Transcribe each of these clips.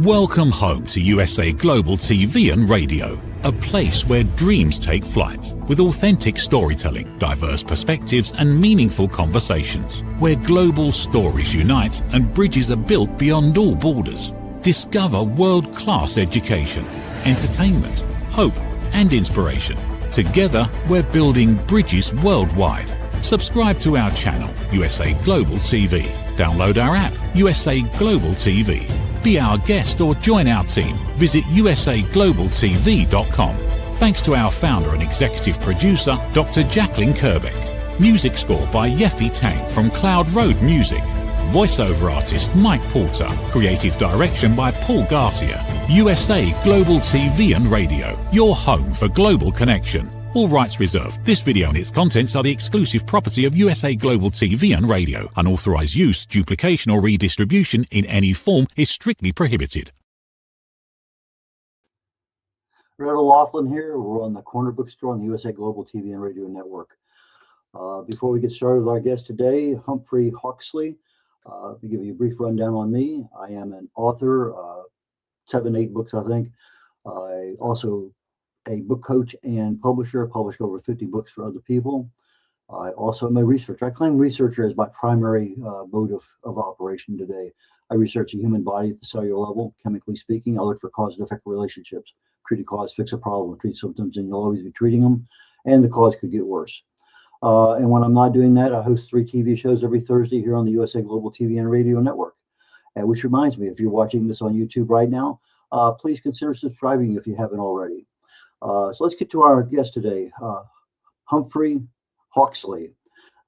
Welcome home to USA Global TV and Radio, a place where dreams take flight, with authentic storytelling, diverse perspectives and meaningful conversations, where global stories unite and bridges are built beyond all borders. Discover world-class education, entertainment, hope and inspiration. Together, we're building bridges worldwide. Subscribe to our channel, USA Global TV. Download our app, USA Global TV. Be our guest or join our team. Visit usaglobaltv.com. Thanks to our founder and executive producer, Dr. Jacalyn Kerbeck. Music score by Yeffy Tang from Cloud Road Music. Voiceover artist Mike Porter. Creative direction by Paul Garcia. USA Global TV and Radio. Your home for global connection. All rights reserved. This video and its contents are the exclusive property of USA Global TV and Radio. Unauthorized use, duplication or redistribution in any form is strictly prohibited. Randall Laughlin here. We're on the Corner Bookstore on the USA Global TV and Radio Network. Before we get started with our guest today, Humphrey Hawksley, to give you a brief rundown on me, I am an author, 7-8 books, I think. I also a book coach and publisher, published over 50 books for other people. I also am a researcher. I claim researcher as my primary mode of operation today. I research the human body at the cellular level, chemically speaking. I look for cause and effect relationships. Treat a cause, fix a problem, treat symptoms, and you'll always be treating them. And the cause could get worse. And when I'm not doing that, I host 3 TV shows every Thursday here on the USA Global TV and Radio Network. And which reminds me, if you're watching this on YouTube right now, please consider subscribing if you haven't already. So let's get to our guest today, Humphrey Hawksley,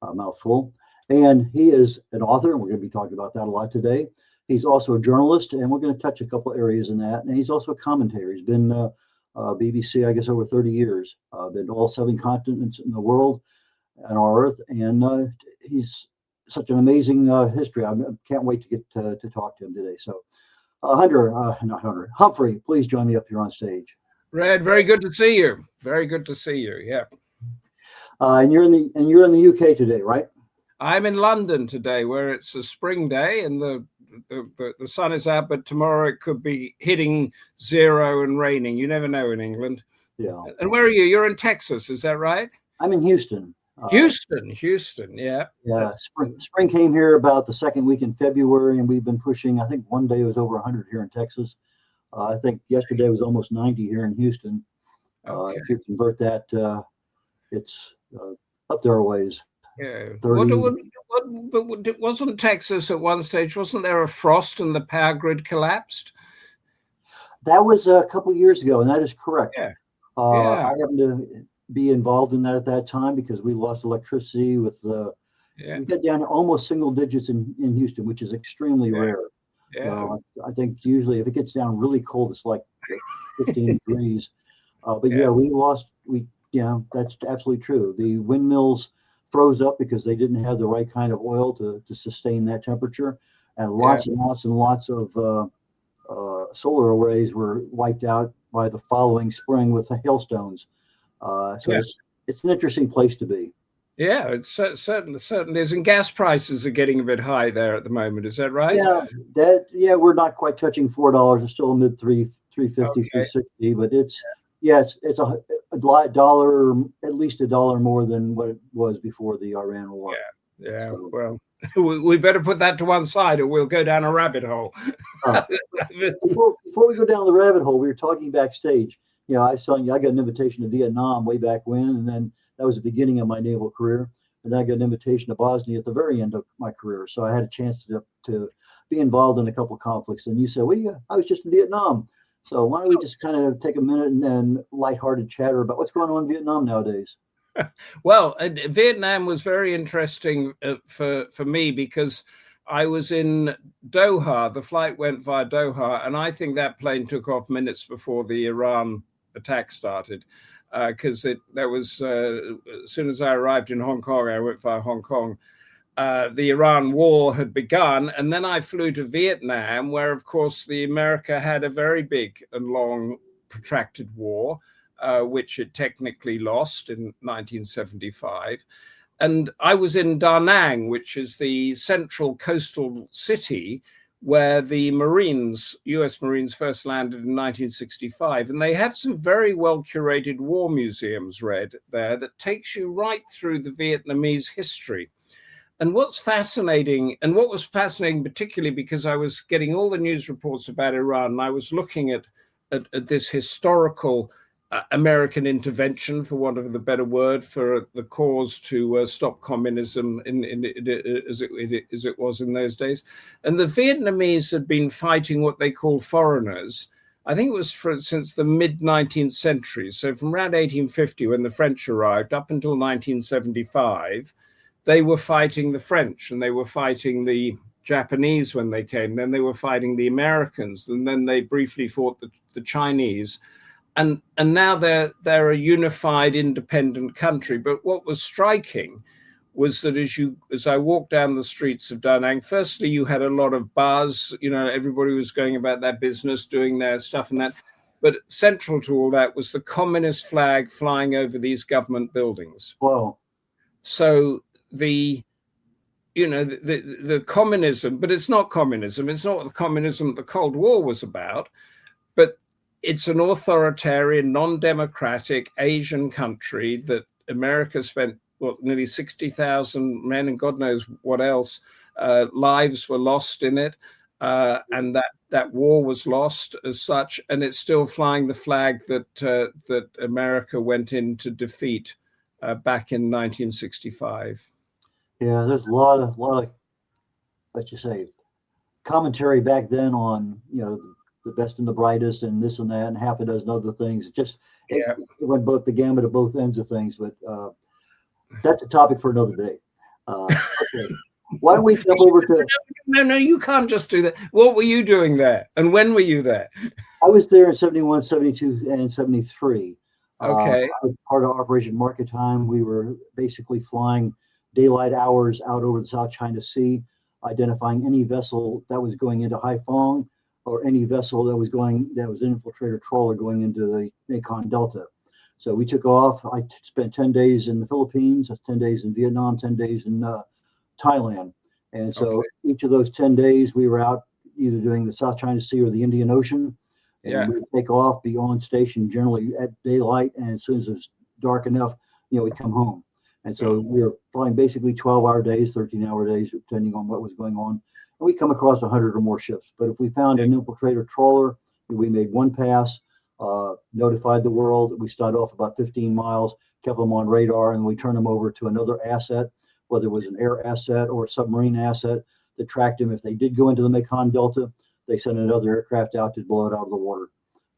a mouthful. And he is an author, and we're going to be talking about that a lot today. He's also a journalist, and we're going to touch a couple areas in that. And he's also a commentator. He's been BBC, I guess, over 30 years. Been to all 7 continents in the world and our Earth. And he's such an amazing history. I can't wait to get to talk to him today. So, Humphrey, please join me up here on stage. Red, very good to see you. Very good to see you. Yeah. And you're in the UK today, right? I'm in London today, where it's a spring day and the sun is out, but tomorrow it could be hitting 0 and raining. You never know in England. Yeah. And where are you? You're in Texas, is that right? I'm in Houston. Houston. Yeah. Yeah. Spring came here about the second week in February, and we've been pushing. I think one day it was over 100 here in Texas. I think yesterday was almost 90 here in Houston. Okay. If you convert that, it's up there a ways. Yeah. But wasn't Texas at one stage, wasn't there a frost and the power grid collapsed? That was a couple years ago, and that is correct. Yeah. I happened to be involved in that at that time because we lost electricity with we got down to almost single digits in Houston, which is extremely rare. Yeah. I think usually if it gets down really cold, it's like 15 degrees. But that's absolutely true. The windmills froze up because they didn't have the right kind of oil to sustain that temperature. And lots and lots of solar arrays were wiped out by the following spring with the hailstones. It's an interesting place to be. Yeah, it certainly is. And gas prices are getting a bit high there at the moment. Is that right? Yeah, we're not quite touching $4. It's still a mid $3.50, $3.60, but it's a dollar, at least $1 more than what it was before the Iran war. Yeah. So, well, we better put that to one side, or we'll go down a rabbit hole. Before we go down the rabbit hole, we were talking backstage. I was telling you, I got an invitation to Vietnam way back when, and then that was the beginning of my naval career. And then I got an invitation to Bosnia at the very end of my career. So I had a chance to be involved in a couple of conflicts. And you said, well, I was just in Vietnam. So why don't we just kind of take a minute and lighthearted chatter about what's going on in Vietnam nowadays? Well, Vietnam was very interesting for me because I was in Doha. The flight went via Doha, and I think that plane took off minutes before the Iran attack started. Because there was as soon as I arrived in Hong Kong, I went via Hong Kong. The Iran war had begun, and then I flew to Vietnam, where, of course, America had a very big and long, protracted war, which it technically lost in 1975. And I was in Da Nang, which is the central coastal city where the Marines, US Marines, first landed in 1965. And they have some very well curated war museums, Red, there that takes you right through the Vietnamese history. And what's fascinating, and what was fascinating particularly because I was getting all the news reports about Iran, and I was looking at this historical American intervention, for want of a better word, for the cause to stop communism as it was in those days. And the Vietnamese had been fighting what they call foreigners. I think it was since the mid-19th century. So from around 1850, when the French arrived, up until 1975, they were fighting the French and they were fighting the Japanese when they came. Then they were fighting the Americans, and then they briefly fought the Chinese. And now they're a unified, independent country. But what was striking was that as I walked down the streets of Da Nang, firstly, you had a lot of buzz. Everybody was going about their business, doing their stuff and that. But central to all that was the communist flag flying over these government buildings. Whoa. So the communism, but it's not communism. It's not the communism the Cold War was about, but it's an authoritarian, non-democratic Asian country that America spent nearly 60,000 men and God knows what else lives were lost in it, and that war was lost as such, and it's still flying the flag that America went in to defeat back in 1965. Yeah, there's a lot of let's just say commentary back then on the best and the brightest and this and that and half a dozen other things. It went both the gamut of both ends of things, but that's a topic for another day. Okay. Why don't we jump over to? No, you can't just do that. What were you doing there, and when were you there? I was there in 71, 72, and 73. Okay. I was part of Operation Market Time. We were basically flying daylight hours out over the South China Sea, identifying any vessel that was going into Haiphong or any vessel that was an infiltrator trawler going into the Mekong Delta. So we took off. I spent 10 days in the Philippines, 10 days in Vietnam, 10 days in Thailand. And so each of those 10 days we were out either doing the South China Sea or the Indian Ocean. And we would take off, be on station generally at daylight. And as soon as it was dark enough, we'd come home. And so we were flying basically 12-hour days, 13-hour days, depending on what was going on. And we come across 100 or more ships. But if we found an infiltrator trawler, we made one pass, notified the world. We started off about 15 miles, kept them on radar, and we turned them over to another asset, whether it was an air asset or a submarine asset that tracked them. If they did go into the Mekong Delta, they sent another aircraft out to blow it out of the water.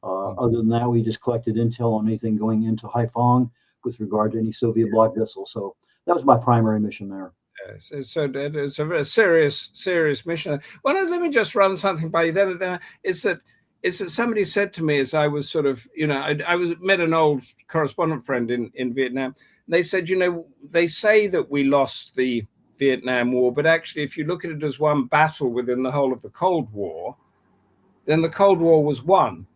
Other than that, we just collected intel on anything going into Haiphong with regard to any Soviet bloc vessel. So that was my primary mission there. Yes, so it's a very serious mission. Well, let me just run something by you. Then is that somebody said to me as I was sort of, I met an old correspondent friend in Vietnam. They said, they say that we lost the Vietnam War, but actually, if you look at it as one battle within the whole of the Cold War, then the Cold War was won.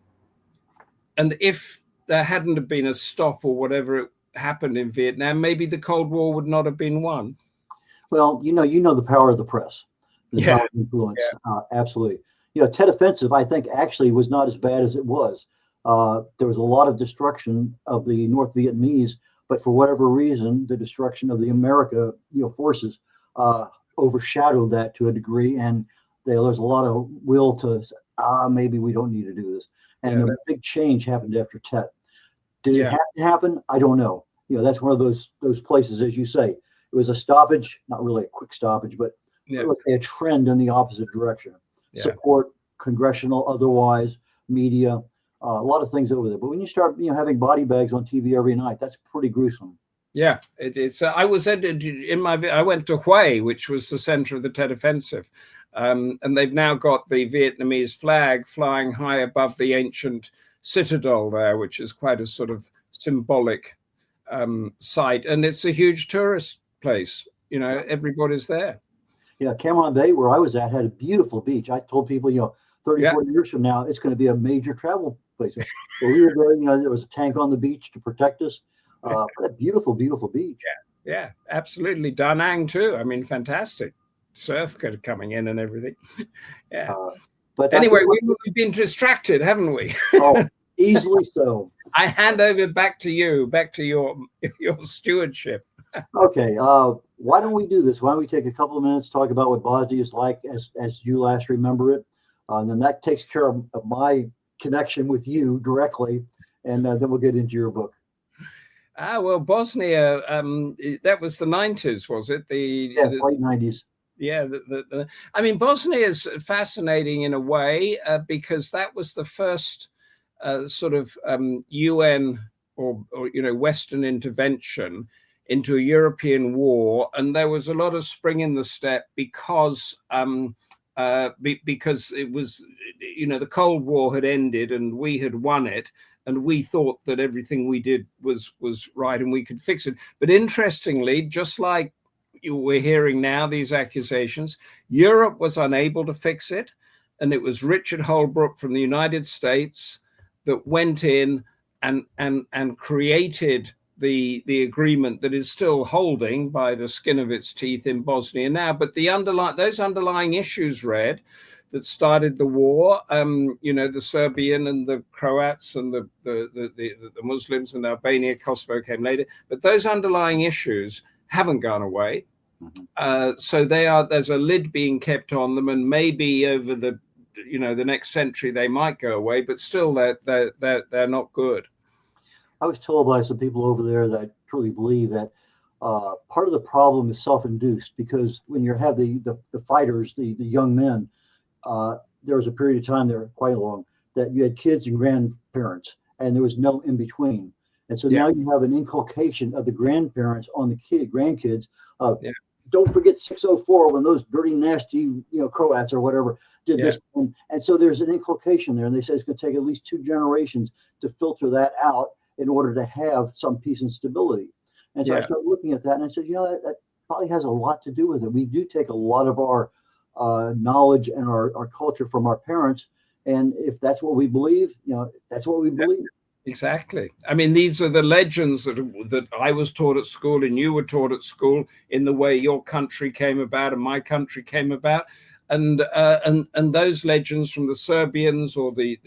And if there hadn't have been a stop or whatever happened in Vietnam, maybe the Cold War would not have been won. Well, you know the power of the press, the power of influence. Absolutely. Tet Offensive, I think, actually was not as bad as it was. There was a lot of destruction of the North Vietnamese, but for whatever reason, the destruction of the America forces overshadowed that to a degree, and there's a lot of will to maybe we don't need to do this. And a big change happened after Tet. Did it have to happen? I don't know. That's one of those places, as you say, it was a stoppage, not really a quick stoppage, but a trend in the opposite direction. Support, congressional, otherwise, media, a lot of things over there. But when you start, having body bags on TV every night, that's pretty gruesome. Yeah, it's. I was I went to Hue, which was the center of the Tet Offensive, and they've now got the Vietnamese flag flying high above the ancient citadel there, which is quite a sort of symbolic site, and it's a huge tourist place. Everybody's there. Yeah, Cam Ranh Bay, where I was at, had a beautiful beach. I told people, 30, 40 years from now, it's going to be a major travel place. So we were there, there was a tank on the beach to protect us. A beautiful, beautiful beach. Yeah, absolutely. Da Nang too. I mean, fantastic. surf coming in and everything. Yeah. But anyway, we've been distracted, haven't we? Oh, easily so. I hand over back to you, back to your stewardship. Okay. Why don't we do this? Why don't we take a couple of minutes, talk about what Bosnia is like as you last remember it? And then that takes care of my connection with you directly. And then we'll get into your book. Well, Bosnia, that was the 90s, was it? Late 90s. Yeah. I mean, Bosnia is fascinating in a way because that was the first sort of UN or Western intervention into a European war, and there was a lot of spring in the step because it was, the Cold War had ended and we had won it, and we thought that everything we did was right and we could fix it. But interestingly, just like we're hearing now, these accusations, Europe was unable to fix it, and it was Richard Holbrooke from the United States that went in and created the agreement that is still holding by the skin of its teeth in Bosnia now. But those underlying issues, Red, that started the war, the Serbian and the Croats and the Muslims and Albania, Kosovo came later, but those underlying issues haven't gone away. So there's a lid being kept on them, and maybe over the next century they might go away, but still they're not good. I was told by some people over there that truly believe that part of the problem is self-induced, because when you have the fighters, the young men, there was a period of time there, quite long, that you had kids and grandparents, and there was no in between. And so now you have an inculcation of the grandparents on the grandkids. Don't forget 604 when those dirty, nasty, Croats or whatever did this. And so there's an inculcation there. And they say it's going to take at least 2 generations to filter that out in order to have some peace and stability. And so I started looking at that, and I said, that probably has a lot to do with it. We do take a lot of our knowledge and our culture from our parents. And if that's what we believe, that's what we believe. Exactly. I mean, these are the legends that I was taught at school and you were taught at school, in the way your country came about and my country came about. And those legends from the Serbians or the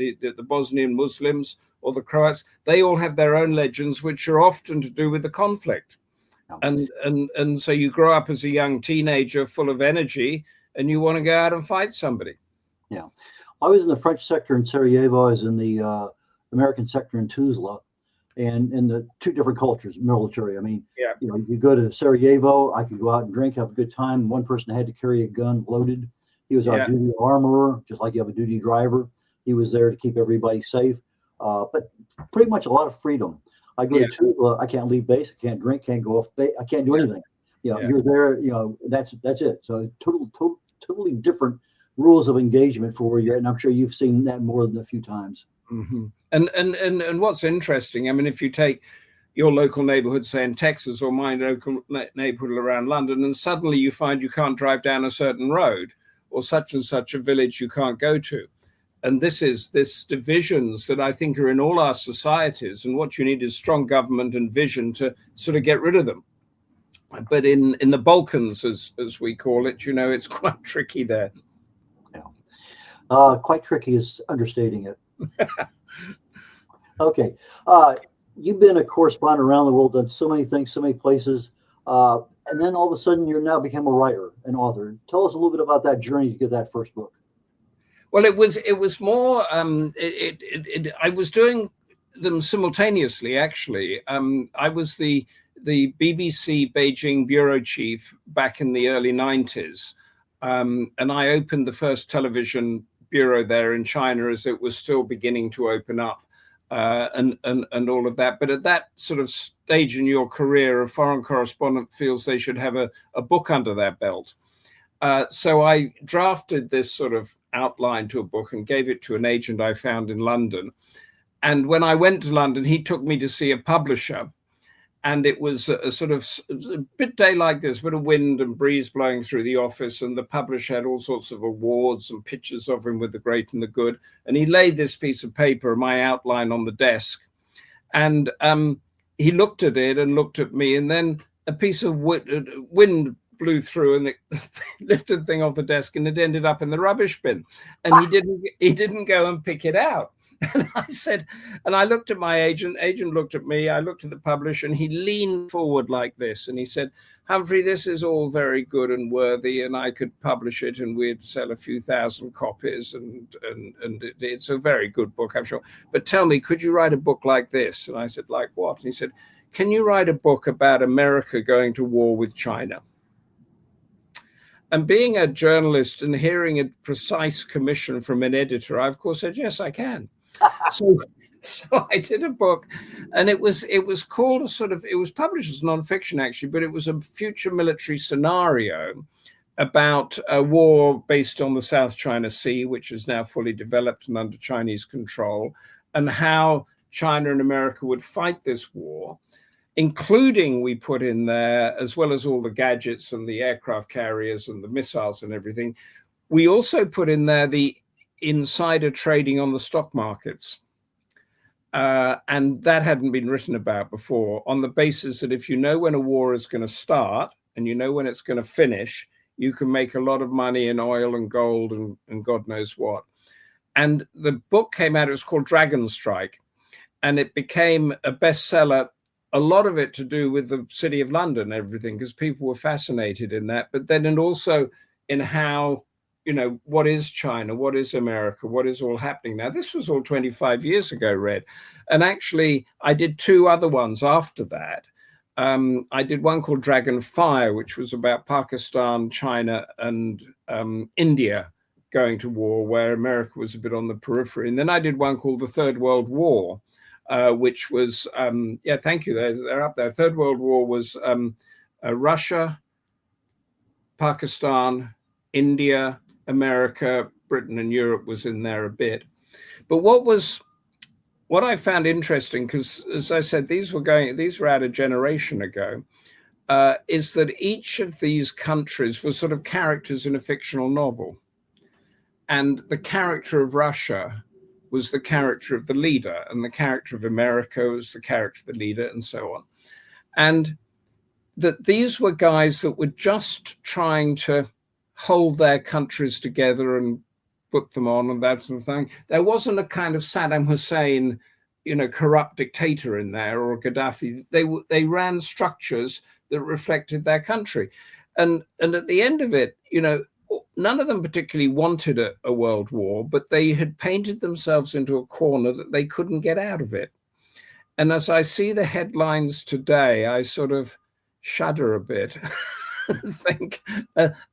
Bosnian Muslims or the Croats, they all have their own legends, which are often to do with the conflict. And so you grow up as a young teenager full of energy and you want to go out and fight somebody. Yeah. I was in the French sector in Sarajevo. I was in the American sector in Tuzla, and in the 2 different cultures, military. I mean, you go to Sarajevo, I could go out and drink, have a good time. One person had to carry a gun loaded. He was our duty armorer, just like you have a duty driver. He was there to keep everybody safe, but pretty much a lot of freedom. I go to Tuzla, I can't leave base, I can't drink, can't go off base, I can't do anything. You're there, that's it. So totally different rules of engagement for where you're at, and I'm sure you've seen that more than a few times. Mm-hmm. And what's interesting, I mean, if you take your local neighborhood, say in Texas, or my local neighborhood around London, and suddenly you find you can't drive down a certain road, or such and such a village you can't go to. And this divisions that I think are in all our societies, and what you need is strong government and vision to sort of get rid of them. But in the Balkans, as we call it, it's quite tricky there. Yeah. Quite tricky is understating it. Okay. You've been a correspondent around the world, done so many things, so many places. And then all of a sudden you're now become a writer, an author. Tell us a little bit about that journey to get that first book. Well, it was more, I was doing them simultaneously, actually. I was the BBC Beijing bureau chief back in the early 90s. And I opened the first television bureau there in China as it was still beginning to open up, and all of that. But at that sort of stage in your career, a foreign correspondent feels they should have a book under their belt. So I drafted this sort of outline to a book and gave it to an agent I found in London. And when I went to London, he took me to see a publisher. And it was a bit day like this, bit of wind and breeze blowing through the office. And the publisher had all sorts of awards and pictures of him with the great and the good. And he laid this piece of paper, my outline, on the desk. And he looked at it and looked at me. And then a piece of wind blew through and it lifted the thing off the desk and it ended up in the rubbish bin. And he didn't go and pick it out. And I said, and I looked at my agent looked at me, I looked at the publisher, and he leaned forward like this. And he said, Humphrey, this is all very good and worthy, and I could publish it and we'd sell a few thousand copies. And it's a very good book, I'm sure. But tell me, could you write a book like this? And I said, like what? And he said, can you write a book about America going to war with China? And being a journalist and hearing a precise commission from an editor, I of course said, yes, I can. So I did a book, and it was called it was published as nonfiction actually, but it was a future military scenario about a war based on the South China Sea, which is now fully developed and under Chinese control, and how China and America would fight this war, including, we put in there, as well as all the gadgets and the aircraft carriers and the missiles and everything, we also put in there the insider trading on the stock markets. And that hadn't been written about before, on the basis that if you know when a war is going to start and you know when it's going to finish, you can make a lot of money in oil and gold and God knows what. And the book came out, it was called Dragon Strike, and it became a bestseller, a lot of it to do with the City of London and everything, because people were fascinated in that, but then and also in how, you know, what is China? What is America? What is all happening now? This was all 25 years ago, Red. And actually, I did two other ones after that. I did one called Dragon Fire, which was about Pakistan, China, and India going to war, where America was a bit on the periphery. And then I did one called The Third World War, which was, yeah, thank you. They're up there. Third World War was Russia, Pakistan, India, America, Britain, and Europe was in there a bit. But what I found interesting, because as I said, these were out a generation ago, is that each of these countries was sort of characters in a fictional novel. And the character of Russia was the character of the leader, and the character of America was the character of the leader, and so on. And that these were guys that were just trying to hold their countries together and put them on and that sort of thing. There wasn't a kind of Saddam Hussein, you know, corrupt dictator in there, or Gaddafi. They ran structures that reflected their country. And at the end of it, you know, none of them particularly wanted a world war, but they had painted themselves into a corner that they couldn't get out of it. And as I see the headlines today, I sort of shudder a bit and think,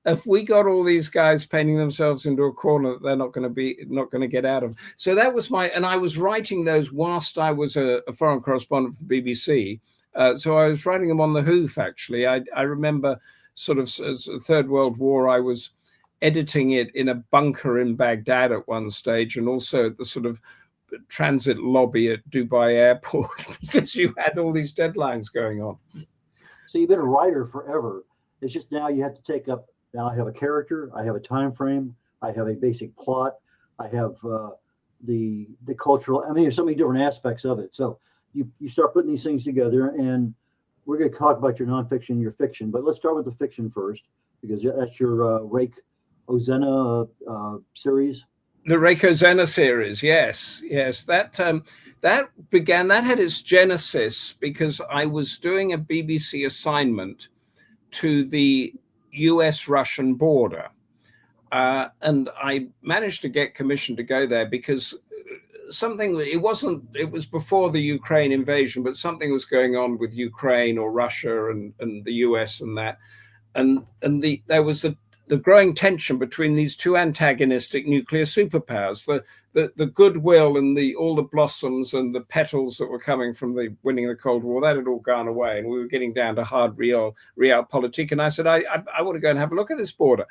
if we got all these guys painting themselves into a corner that they're not going to get out of. So that was and I was writing those whilst I was a foreign correspondent for the BBC. So I was writing them on the hoof, actually. I remember sort of as a Third World War, I was editing it in a bunker in Baghdad at one stage, and also at the sort of transit lobby at Dubai airport, because you had all these deadlines going on. So you've been a writer forever. It's just now you have to take up, now I have a character, I have a time frame, I have a basic plot, I have the cultural, I mean, there's so many different aspects of it. So you start putting these things together, and we're going to talk about your nonfiction and your fiction, but let's start with the fiction first, because that's your Rake Ozena series. The Rake Ozena series, yes. That had its genesis because I was doing a BBC assignment to the US-Russian border. And I managed to get commission to go there because it was before the Ukraine invasion, but something was going on with Ukraine or Russia and the US and that. And there was the growing tension between these two antagonistic nuclear superpowers, the goodwill and all the blossoms and the petals that were coming from the winning the Cold War, that had all gone away, and we were getting down to hard realpolitik. And I said, I want to go and have a look at this border.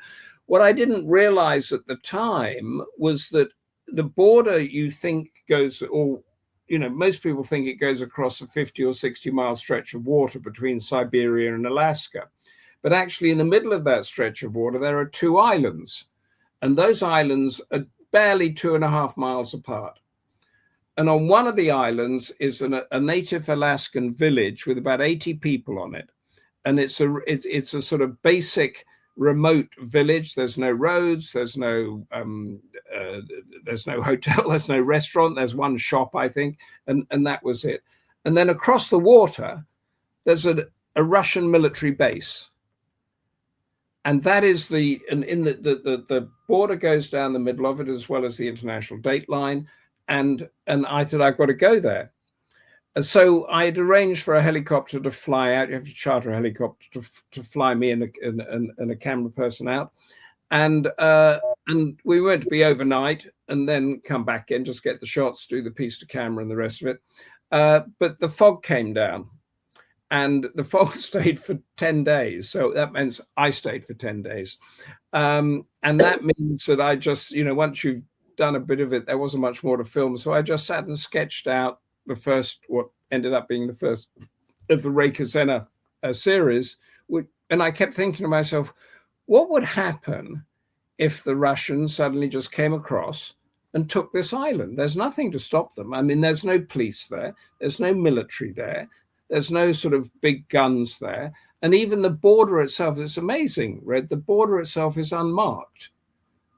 What I didn't realize at the time was that the border, you think goes, or you know, most people think it goes across a 50 or 60 mile stretch of water between Siberia and Alaska. But actually, in the middle of that stretch of water, there are two islands. And those islands are barely 2.5 miles apart. And on one of the islands is a native Alaskan village with about 80 people on it. and it's a sort of basic remote village. There's no roads, there's no hotel, there's no restaurant, there's one shop, I think, and that was it. And then across the water, there's a Russian military base. And that is the border goes down the middle of it, as well as the international date line. And I thought, I've got to go there. And so I had arranged for a helicopter to fly out. You have to charter a helicopter to fly me and a camera person out. And we were to be overnight and then come back in, just get the shots, do the piece to camera and the rest of it. But the fog came down. And the fog stayed for 10 days. So that means I stayed for 10 days. And that means that I just, once you've done a bit of it, there wasn't much more to film. So I just sat and sketched out what ended up being the first of the Ray Kazena series. And I kept thinking to myself, what would happen if the Russians suddenly just came across and took this island? There's nothing to stop them. I mean, there's no police there. There's no military there. There's no sort of big guns there. And even the border itself is amazing, Red. The border itself is unmarked.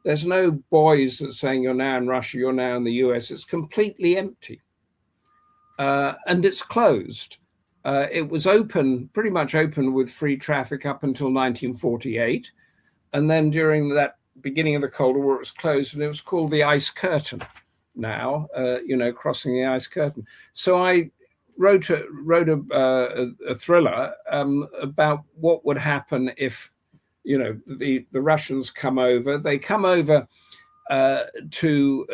There's no buoys that's saying you're now in Russia, you're now in the US. It's completely empty. And it's closed. It was pretty much open with free traffic up until 1948. And then during that beginning of the Cold War, it was closed, and it was called the Ice Curtain now, crossing the Ice Curtain. So I wrote a thriller about what would happen if, the Russians come over. They come over to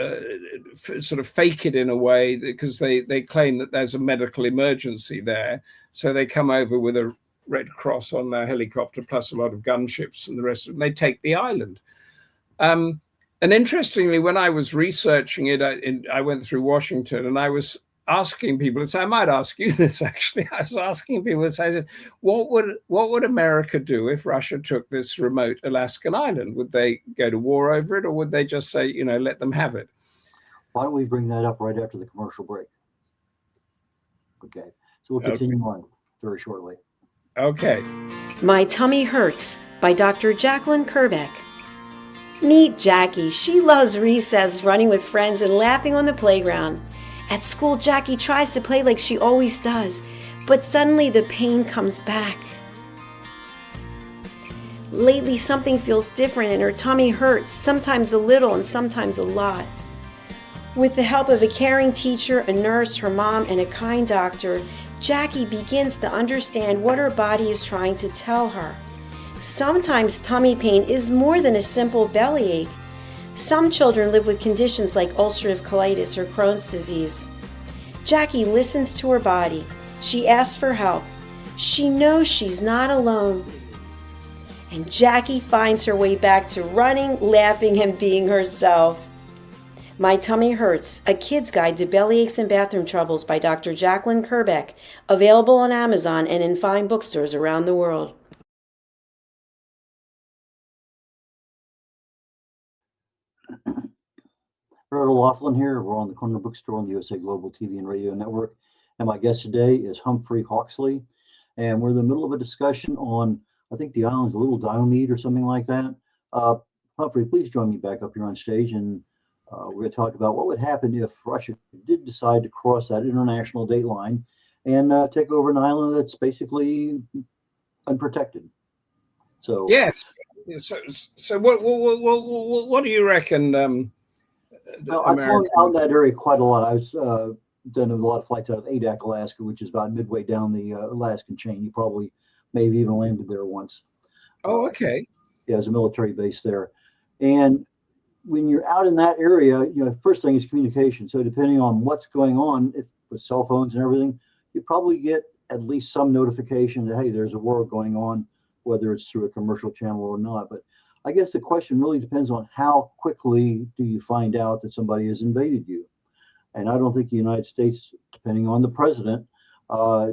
sort of fake it in a way, because they claim that there's a medical emergency there. So they come over with a Red Cross on their helicopter, plus a lot of gunships and the rest of them. They take the island. And interestingly, when I was researching it, I went through Washington, and I was asking people, so I might ask you this actually. I was asking people, I said, what would America do if Russia took this remote Alaskan island? Would they go to war over it, or would they just say, let them have it? Why don't we bring that up right after the commercial break? Okay, so we'll continue on very shortly. Okay. My Tummy Hurts by Dr. Jacalyn Kerbeck. Meet Jackie. She loves recess, running with friends, and laughing on the playground. At school, Jackie tries to play like she always does, but suddenly the pain comes back. Lately, something feels different and her tummy hurts, sometimes a little and sometimes a lot. With the help of a caring teacher, a nurse, her mom, and a kind doctor, Jackie begins to understand what her body is trying to tell her. Sometimes tummy pain is more than a simple bellyache. Some children live with conditions like ulcerative colitis or Crohn's disease. Jackie listens to her body. She asks for help. She knows she's not alone. And Jackie finds her way back to running, laughing, and being herself. My Tummy Hurts, a kid's guide to bellyaches and bathroom troubles by Dr. Jacalyn Kerbeck, available on Amazon and in fine bookstores around the world. Rhoda Laughlin here. We're on the Corner Bookstore on the USA Global TV and Radio Network. And my guest today is Humphrey Hawksley. And we're in the middle of a discussion on, I think the island's a Little Diomede or something like that. Humphrey, please join me back up here on stage. And we're going to talk about what would happen if Russia did decide to cross that international date line and take over an island that's basically unprotected. So yes. So what do you reckon? Well, I've flown out in that area quite a lot. I was done a lot of flights out of Adak, Alaska, which is about midway down the Alaskan chain. You probably maybe even landed there once. Oh, okay. Yeah, there's a military base there. And when you're out in that area, first thing is communication. So depending on what's going on with cell phones and everything, you probably get at least some notification that, hey, there's a war going on, whether it's through a commercial channel or not. But I guess the question really depends on how quickly do you find out that somebody has invaded you. And I don't think the United States, depending on the president,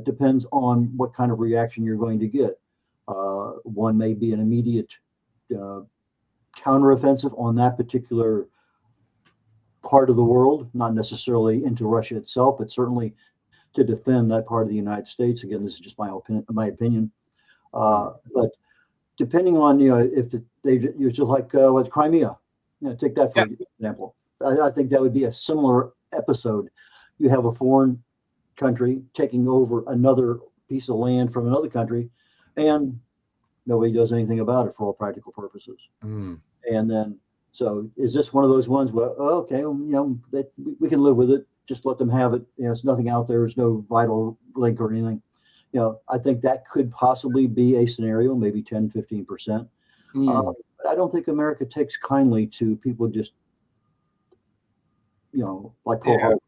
depends on what kind of reaction you're going to get. One may be an immediate counteroffensive on that particular part of the world, not necessarily into Russia itself, but certainly to defend that part of the United States. Again, this is just my opinion. But depending on, if you're just like what's Crimea, take that for example. I think that would be a similar episode. You have a foreign country taking over another piece of land from another country, and nobody does anything about it for all practical purposes. And then, so is this one of those ones where, okay, we can live with it. Just let them have it. It's nothing out there. There's no vital link or anything. I think that could possibly be a scenario, maybe 10, 15%. But I don't think America takes kindly to people just, like Pearl Harbor.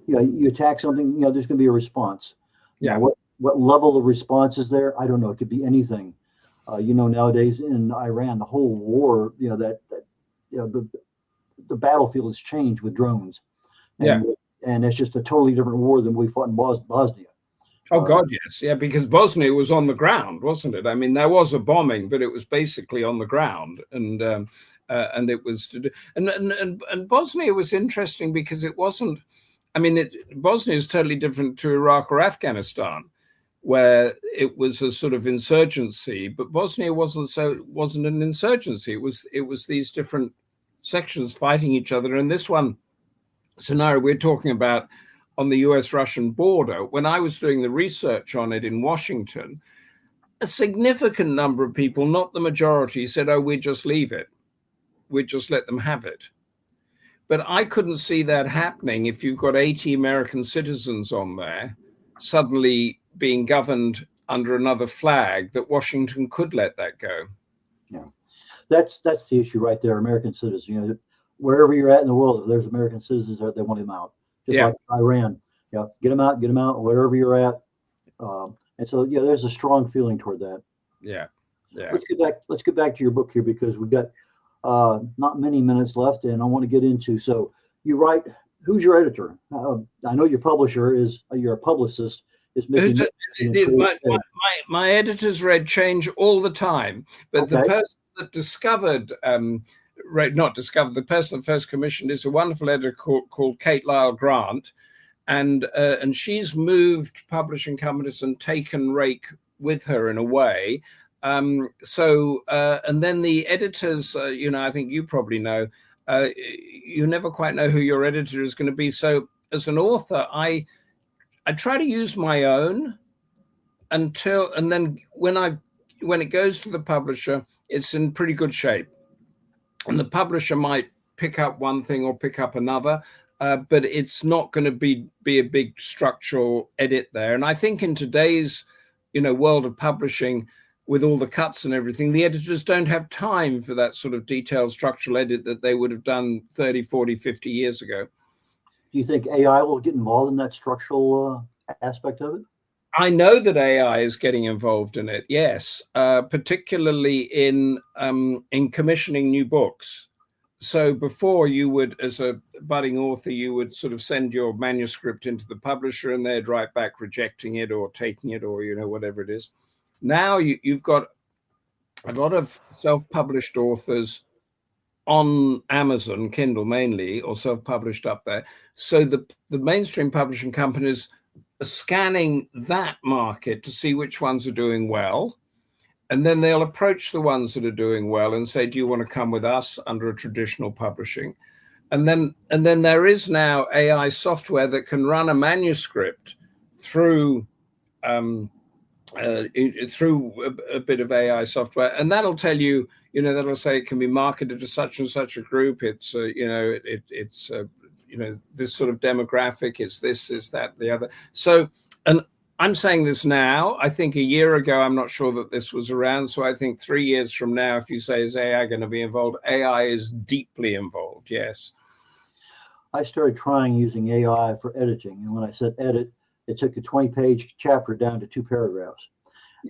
You attack something, there's going to be a response. What level of response is there? I don't know. It could be anything. Nowadays in Iran, the whole war, the battlefield has changed with drones. And it's just a totally different war than we fought in Bosnia. Oh, God, yes. Yeah, because Bosnia was on the ground, wasn't it? I mean, there was a bombing, but it was basically on the ground. And it was to do, and Bosnia was interesting because it wasn't, Bosnia is totally different to Iraq or Afghanistan, where it was a sort of insurgency, but Bosnia wasn't an insurgency. It was these different sections fighting each other. And this one scenario we're talking about on the US-Russian border, when I was doing the research on it in Washington, a significant number of people, not the majority, said, oh, we'd just leave it. We'd just let them have it. But I couldn't see that happening if you've got 80 American citizens on there suddenly being governed under another flag, that Washington could let that go. Yeah, that's the issue right there. American citizens, wherever you're at in the world, if there's American citizens there, they want them out. Just like Iran, get them out, wherever you're at. And so, there's a strong feeling toward that. Yeah. Let's get back to your book here, because we've got not many minutes left, and I want to get into. So you write. Who's your editor? I know your publisher is. You're a publicist. My editors read change all the time, but the person that discovered. The person that first commissioned is a wonderful editor called Kate Lyle Grant, and she's moved publishing companies and taken Rake with her in a way. And then the editors, I think you probably know, you never quite know who your editor is going to be. So as an author, I try to use my own and then when it goes to the publisher, it's in pretty good shape. And the publisher might pick up one thing or pick up another, but it's not going to be a big structural edit there. And I think in today's, world of publishing, with all the cuts and everything, the editors don't have time for that sort of detailed structural edit that they would have done 30, 40, 50 years ago. Do you think AI will get involved in that structural aspect of it? I know that AI is getting involved in it, yes, particularly in commissioning new books. So before, you would, as a budding author, you would sort of send your manuscript into the publisher and they'd write back rejecting it or taking it or, whatever it is. Now you've got a lot of self-published authors on Amazon, Kindle mainly, or self-published up there. So the mainstream publishing companies are scanning that market to see which ones are doing well. And then they'll approach the ones that are doing well and say, do you want to come with us under a traditional publishing? And then there is now AI software that can run a manuscript through a bit of AI software, and that'll tell you, that'll say it can be marketed to such and such a group. It's this sort of demographic. It's this, is that, the other. So, and I'm saying this now. I think a year ago, I'm not sure that this was around. So I think 3 years from now, if you say, is AI going to be involved? AI is deeply involved. Yes. I started trying using AI for editing, and when I said edit, it took a 20-page chapter down to 2 paragraphs.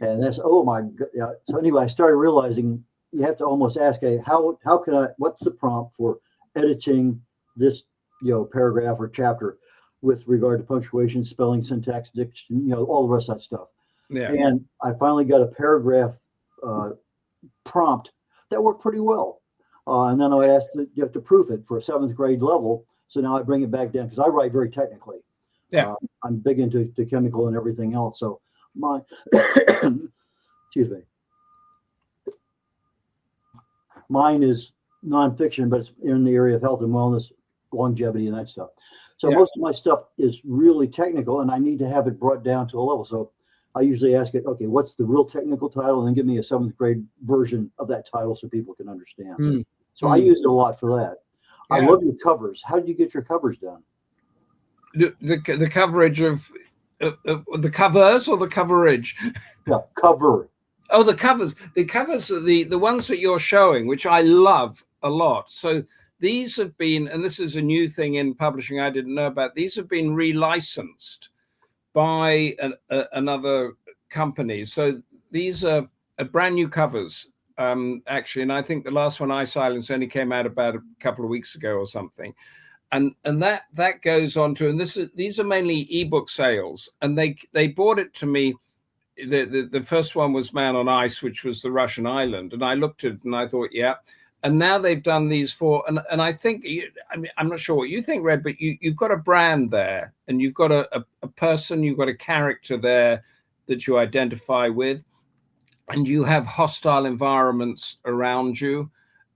And that's, oh my God. Yeah. So anyway, I started realizing you have to almost ask, how can I, what's the prompt for editing this, paragraph or chapter with regard to punctuation, spelling, syntax, diction, all the rest of that stuff. Yeah. And I finally got a paragraph prompt that worked pretty well. And then I asked to proof it for a 7th grade level. So now I bring it back down because I write very technically. Yeah. I'm big into chemical and everything else. So my, excuse me. Mine is nonfiction, but it's in the area of health and wellness, longevity, and that stuff. So most of my stuff is really technical, and I need to have it brought down to a level. So I usually ask it, okay, what's the real technical title? And then give me a 7th grade version of that title so people can understand. So I use it a lot for that. I love your covers. How did you get your covers done? The coverage of the covers or the coverage? Yeah, cover. Oh, the covers. The covers are the ones that you're showing, which I love a lot. So these have been, and this is a new thing in publishing I didn't know about, these have been relicensed by another company. So these are brand new covers, actually. And I think the last one I silenced only came out about a couple of weeks ago or something. And that goes on to, and these are mainly ebook sales. And they bought it to me. The first one was Man on Ice, which was the Russian island. And I looked at it and I thought, yeah. And now they've done these 4. And I think, I mean, I'm not sure what you think, Red, but you've got a brand there, and you've got a person, you've got a character there that you identify with, and you have hostile environments around you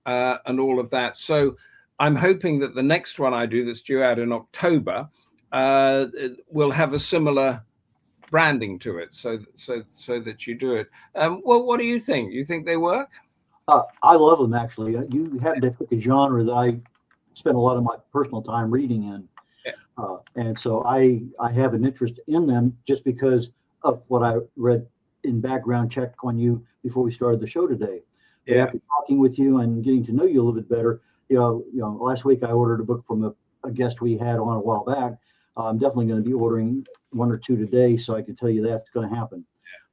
and all of that. So I'm hoping that the next one I do, that's due out in October, will have a similar branding to it, so that you do it. Well, what do you think? You think they work? I love them, actually. You happen to pick a genre that I spend a lot of my personal time reading in. Yeah. And so I have an interest in them just because of what I read in background check on you before we started the show today. But after talking with you and getting to know you a little bit better, you know, last week I ordered a book from a guest we had on a while back. I'm definitely going to be ordering 1 or 2 today, so I can tell you that's going to happen.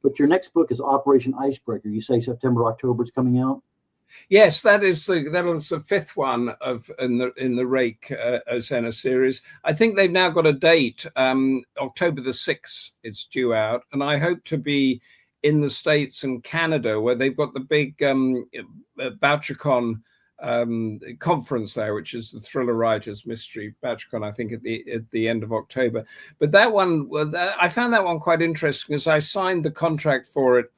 But your next book is Operation Icebreaker. You say September, October it's coming out? Yes, that is the 5th one in the Rake Osena series. I think they've now got a date, October the 6th. It's due out, and I hope to be in the States and Canada, where they've got the big Bouchercon conference there, which is the Thriller Writers Mystery Bouchercon, I think at the end of October. But that one, I found that one quite interesting, because I signed the contract for it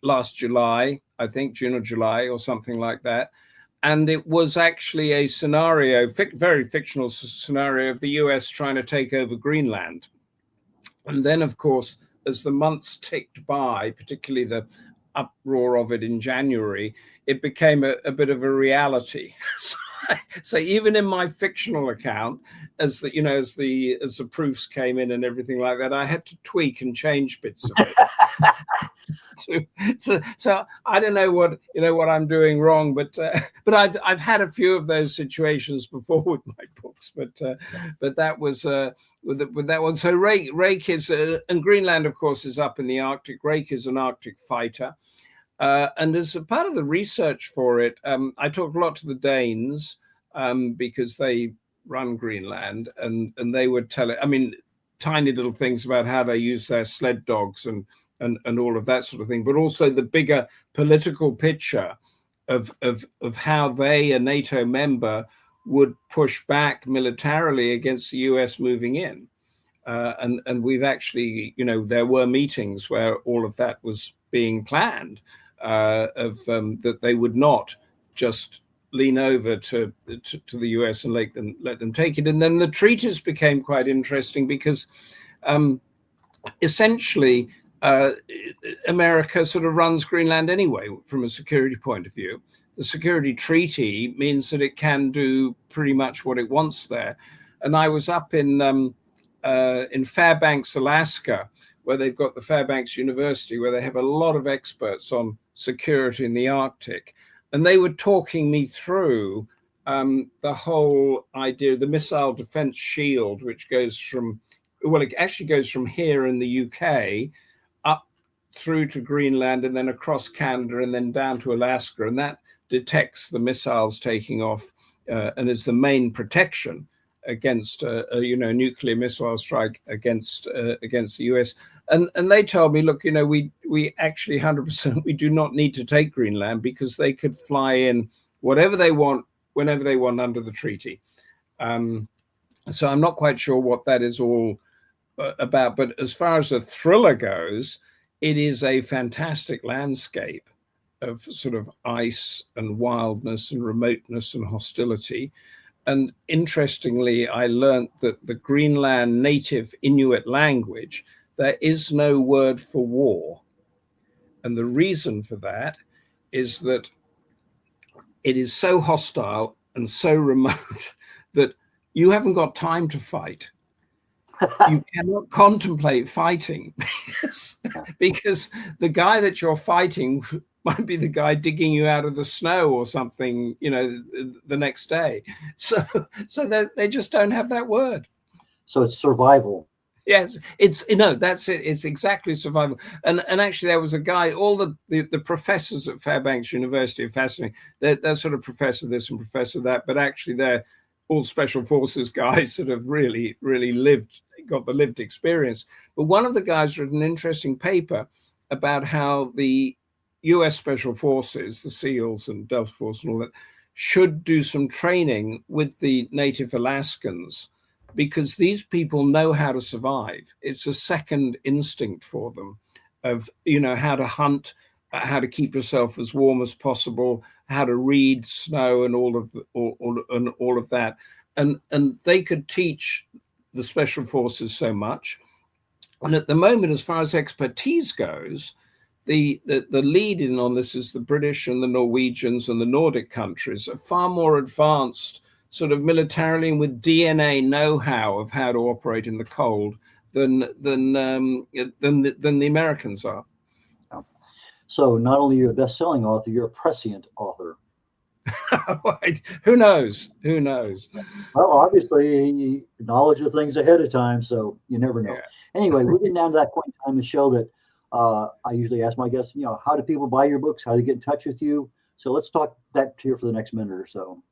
last July, I think June or July or something like that. And it was actually a scenario, very fictional scenario of the US trying to take over Greenland. And then, of course, as the months ticked by, particularly the uproar of it in January, it became a bit of a reality. So even in my fictional account, as the proofs came in and everything like that, I had to tweak and change bits of it. So I don't know what I'm doing wrong, but I've had a few of those situations before with my books. But that was with that one. So Rake is and Greenland, of course, is up in the Arctic. Rake is an Arctic fighter. And as a part of the research for it, I talked a lot to the Danes because they run Greenland, and they would tell it, I mean, tiny little things about how they use their sled dogs and all of that sort of thing, but also the bigger political picture of how they, a NATO member, would push back militarily against the US moving in. And we've actually, there were meetings where all of that was being planned. That they would not just lean over to the US and let them take it. And then the treaties became quite interesting because essentially America sort of runs Greenland anyway from a security point of view. The security treaty means that it can do pretty much what it wants there. And I was up in Fairbanks, Alaska, where they've got the Fairbanks University, where they have a lot of experts on security in the Arctic. And they were talking me through the whole idea, the missile defense shield, which goes from, well, it actually goes from here in the UK up through to Greenland and then across Canada and then down to Alaska. And that detects the missiles taking off and is the main protection against a nuclear missile strike against the US. And they told me, look, we actually 100%, we do not need to take Greenland because they could fly in whatever they want, whenever they want under the treaty. So I'm not quite sure what that is all about. But as far as the thriller goes, it is a fantastic landscape of sort of ice and wildness and remoteness and hostility. And interestingly, I learned that the Greenland native Inuit language, there is no word for war. And the reason for that is that it is so hostile and so remote that you haven't got time to fight. You cannot contemplate fighting because the guy that you're fighting might be the guy digging you out of the snow or something, the next day. So they just don't have that word. So it's survival. Yes, that's it. It's exactly survival. And actually, there was a guy. All the professors at Fairbanks University are fascinating. They're sort of professor this and professor that, but actually they're all special forces guys that have really got the lived experience. But one of the guys wrote an interesting paper about how the U.S. Special Forces, the SEALs and Delta Force and all that, should do some training with the native Alaskans, because these people know how to survive. It's a second instinct for them of, how to hunt, how to keep yourself as warm as possible, how to read snow and all of that. And they could teach the special forces so much. And at the moment, as far as expertise goes, the lead in on this is the British and the Norwegians and the Nordic countries are far more advanced sort of militarily and with DNA know-how of how to operate in the cold than the Americans are. So not only are you a best-selling author, you're a prescient author. Who knows? Well, obviously, knowledge of things ahead of time, so you never know. Yeah. Anyway, we're getting down to that point in time in the show that I usually ask my guests, how do people buy your books? How do they get in touch with you? So let's talk that here for the next minute or so.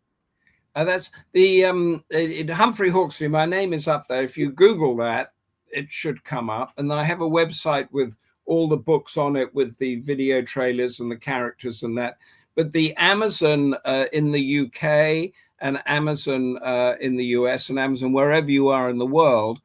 That's the Humphrey Hawksley. My name is up there. If you Google that, it should come up. And I have a website with all the books on it, with the video trailers and the characters and that. But the Amazon in the UK and Amazon in the US and Amazon wherever you are in the world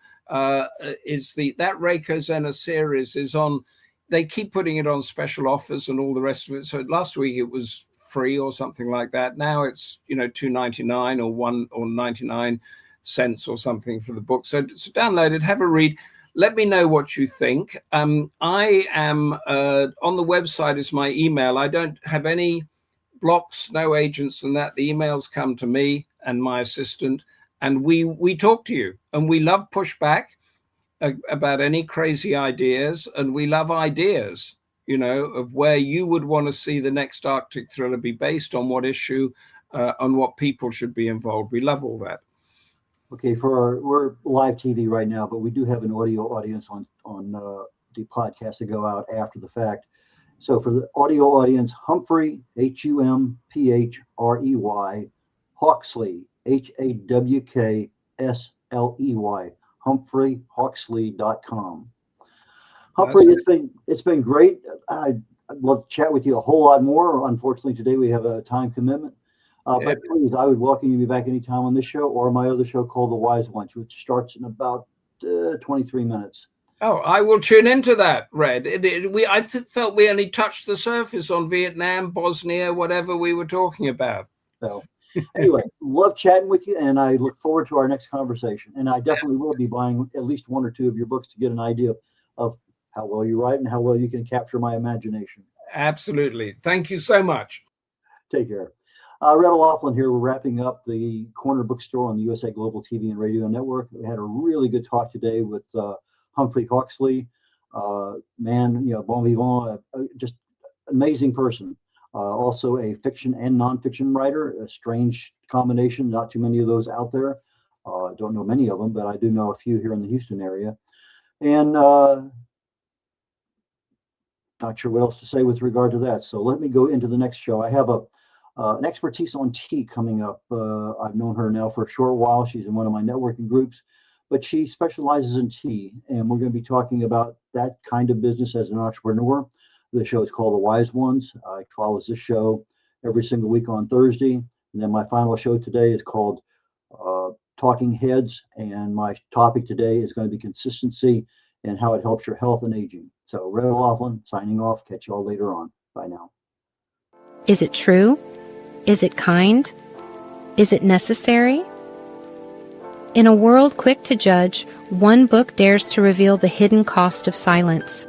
is that Reiko Zena series is on. They keep putting it on special offers and all the rest of it. So last week it was free or something like that. Now it's $2.99 or 99 cents or something for the book. So download it, have a read. Let me know what you think. I am on the website is my email. I don't have any blocks, no agents and that. The emails come to me and my assistant, and we talk to you. And we love pushback about any crazy ideas, and we love ideas, of where you would want to see the next Arctic thriller be based on, what issue, on what people should be involved. We love all that. Okay, we're live TV right now, but we do have an audio audience on the podcast to go out after the fact. So for the audio audience, Humphrey, Humprey, Hawksley, Hawksley, HumphreyHawksley.com. Humphrey, it's been great. I'd love to chat with you a whole lot more. Unfortunately, today we have a time commitment. But please, I would welcome you to be back anytime on this show or my other show called The Wise Ones, which starts in about 23 minutes. Oh, I will tune into that, Red. I felt we only touched the surface on Vietnam, Bosnia, whatever we were talking about. So anyway, love chatting with you, and I look forward to our next conversation. And I definitely will be buying at least one or two of your books to get an idea of how well you write and how well you can capture my imagination. Absolutely. Thank you so much. Take care. Red O'Loughlin here. We're wrapping up the Corner Bookstore on the USA Global TV and Radio Network. We had a really good talk today with Humphrey Hawksley, bon vivant, just amazing person. Also a fiction and nonfiction writer, a strange combination. Not too many of those out there. Don't know many of them, but I do know a few here in the Houston area. And not sure what else to say with regard to that. So let me go into the next show. I have an expertise on tea coming up. I've known her now for a short while. She's in one of my networking groups, but she specializes in tea. And we're going to be talking about that kind of business as an entrepreneur. The show is called The Wise Ones. I follows this show every single week on Thursday. And then my final show today is called Talking Heads. And my topic today is going to be consistency and how it helps your health and aging. So Red O'Loughlin signing off. Catch you all later on. Bye now. Is it true? Is it kind? Is it necessary? In a world quick to judge, one book dares to reveal the hidden cost of silence.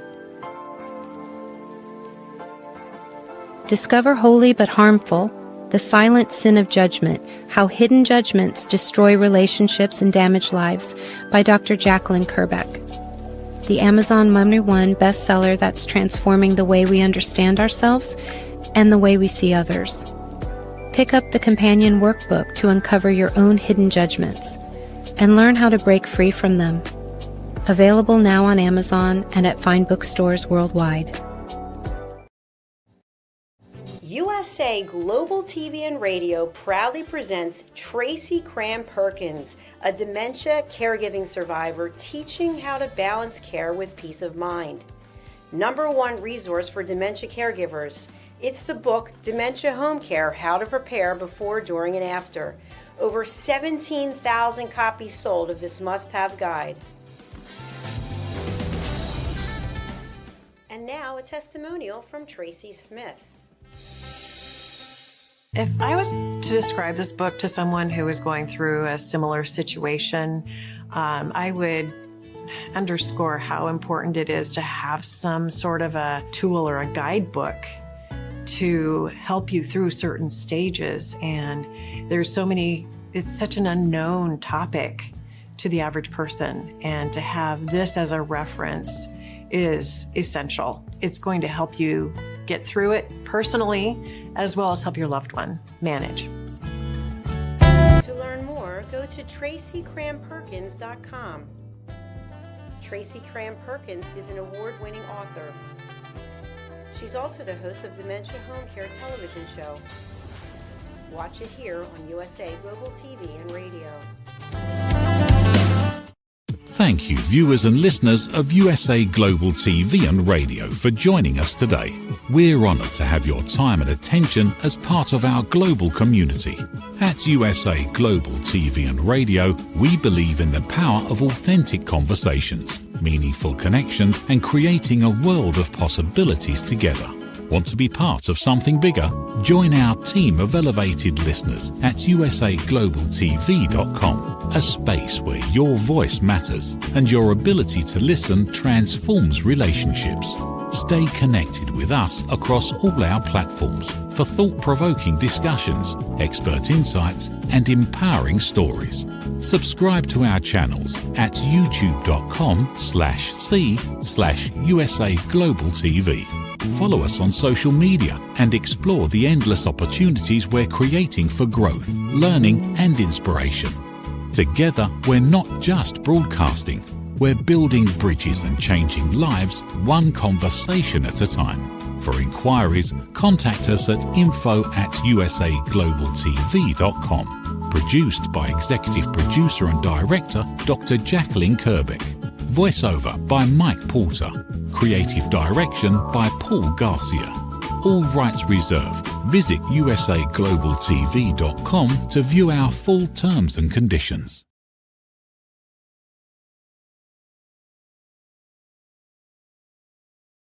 Discover Holy but Harmful, The Silent Sin of Judgment, How Hidden Judgments Destroy Relationships and Damage Lives by Dr. Jacalyn Kerbeck. The Amazon #1 bestseller that's transforming the way we understand ourselves and the way we see others. Pick up the companion workbook to uncover your own hidden judgments and learn how to break free from them. Available now on Amazon and at fine bookstores worldwide. USA Global TV and Radio proudly presents Tracy Cram Perkins, a dementia caregiving survivor teaching how to balance care with peace of mind. #1 resource for dementia caregivers. It's the book Dementia Home Care: How to Prepare Before, During, and After. Over 17,000 copies sold of this must-have guide. And now a testimonial from Tracy Smith. If I was to describe this book to someone who was going through a similar situation, I would underscore how important it is to have some sort of a tool or a guidebook to help you through certain stages. And there's so many, it's such an unknown topic to the average person. And to have this as a reference is essential. It's going to help you get through it personally, as well as help your loved one manage. To learn more, go to TracyCramPerkins.com. Tracy Cram Perkins is an award-winning author. She's also the host of Dementia Home Care television show. Watch it here on USA Global TV and Radio. Thank you, viewers and listeners of USA Global TV and Radio, for joining us today. We're honoured to have your time and attention as part of our global community. At USA Global TV and Radio, we believe in the power of authentic conversations, meaningful connections, and creating a world of possibilities together. Want to be part of something bigger? Join our team of elevated listeners at usaglobaltv.com, a space where your voice matters and your ability to listen transforms relationships. Stay connected with us across all our platforms for thought-provoking discussions, expert insights, and empowering stories. Subscribe to our channels at youtube.com/c/USA Global TV. Follow us on social media and explore the endless opportunities we're creating for growth, learning, and inspiration. Together, we're not just broadcasting, we're building bridges and changing lives one conversation at a time. For inquiries, contact us at info@usaglobaltv.com. Produced by Executive Producer and Director Dr. Jacalyn Kerbeck. Voiceover by Mike Porter. Creative direction by Paul Garcia. All rights reserved. Visit usaglobaltv.com to view our full terms and conditions.